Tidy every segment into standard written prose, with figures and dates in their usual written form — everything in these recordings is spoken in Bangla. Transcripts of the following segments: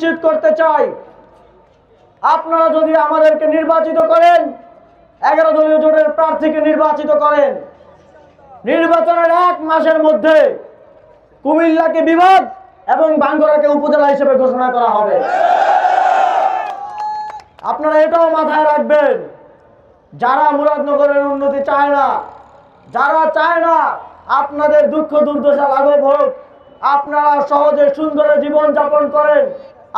নিশ্চিত করতে চাই, আপনারা যদি আমাদেরকে নির্বাচিত করেন, 11 দলীয় জোটের প্রার্থীকে নির্বাচিত করেন, নির্বাচনের 1 মাসের মধ্যে কুমিল্লাকে বিভাগ এবং ভাঙ্গুড়াকে উপজেলা হিসেবে ঘোষণা করা হবে। আপনারা এটাও মাথায় রাখবেন, যারা মুরাদনগরের উন্নতি চায় না, যারা চায় না আপনাদের দুঃখ দুর্দশা লাঘব হোক, আপনারা সহজে সুন্দর জীবন যাপন করেন,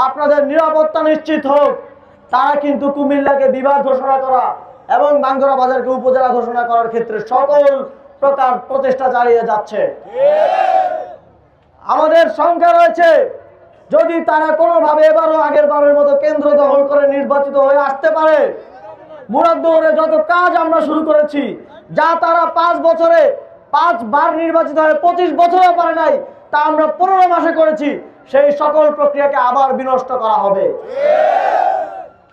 আপনাদের নিরাপত্তা নিশ্চিত হোক, তারা কিন্তু কুমিল্লাকে বিভাগ ঘোষণা করা এবং ভাঙ্গুড়া বাজারকে উপজেলা ঘোষণা করার ক্ষেত্রে সকল প্রকার প্রচেষ্টা চালিয়ে যাচ্ছে। আমাদের শঙ্কা রয়েছে, যদি তারা কোনোভাবে এবারও আগের বারের মতো কেন্দ্র দখল করে নির্বাচিত হয়ে আসতে পারে, মুরাদনগরে যত কাজ আমরা শুরু করেছি, যা তারা 5 বছরে 5 বার নির্বাচিত হয়ে 25 বছরও পারে নাই, তা আমরা 15 মাসে করেছি, সেই সকল প্রক্রিয়াকে আবার বিনষ্ট করা হবে।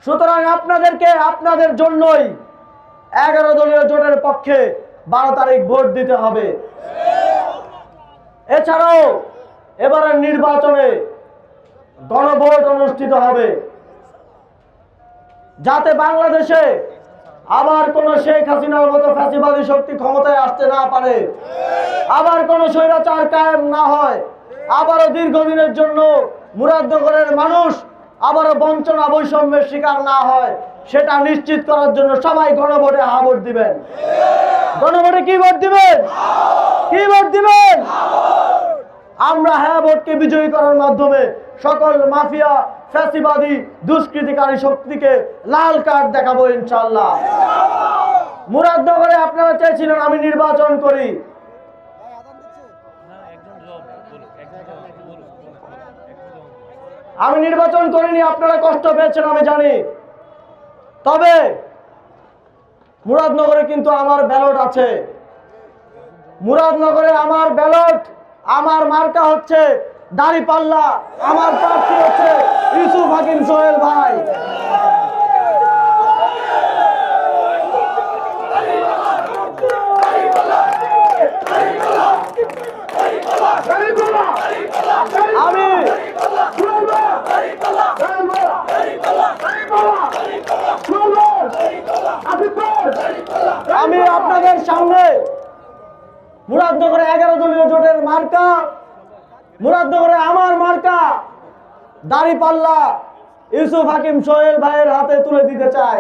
সুতরাং আপনাদেরকে আপনাদের জন্যই 11 দলীয় জোটের পক্ষে 12 তারিখ ভোট দিতে হবে। এছাড়াও এবারের নির্বাচনে গণভোট অনুষ্ঠিত হবে, যাতে বাংলাদেশে আবার কোন শেখ হাসিনার মতো ফ্যাসিবাদী শক্তি ক্ষমতায় আসতে না পারে, আবার কোন স্বৈরাচার কায়েম না হয়, আবারও দীর্ঘদিনের জন্য মুরাদনগরের মানুষ আবারও বঞ্চনা বৈষম্যের শিকার না হয়, সেটা নিশ্চিত করার জন্য সবাই গণভোটে হা ভোট দিবেন। গণভোটে কি ভোট দিবেন? কি ভোট দিবেন? আমরা হ্যাঁ ভোটকে বিজয়ী করার মাধ্যমে সকল মাফিয়া, ফ্যাসিবাদী, দুষ্কৃতিকারী শক্তিকে লাল কার্ড দেখাবো ইনশাআল্লাহ। মুরাদনগরে আপনারা চেয়েছিলেন আমি নির্বাচন করি, আমি নির্বাচন করিনি, আপনারা কষ্ট পেয়েছেন আমি জানি। তবে মুরাদনগরে কিন্তু আমার ব্যালট আছে। মুরাদনগরে আমার ব্যালট, আমার মার্কা হচ্ছে দাঁড়িপাল্লা, আমার প্রার্থী হচ্ছে ইউসুফ হাকিম সোহেল ভাই। আমি আপনাদের সামনে মুরাদনগরে 11 দলীয় জোটের মার্কা, মুরাদনগরে আমার মার্কা দাঁড়িপাল্লা ইউসুফ হাকিম সোহেল ভাইয়ের হাতে তুলে দিতে চাই।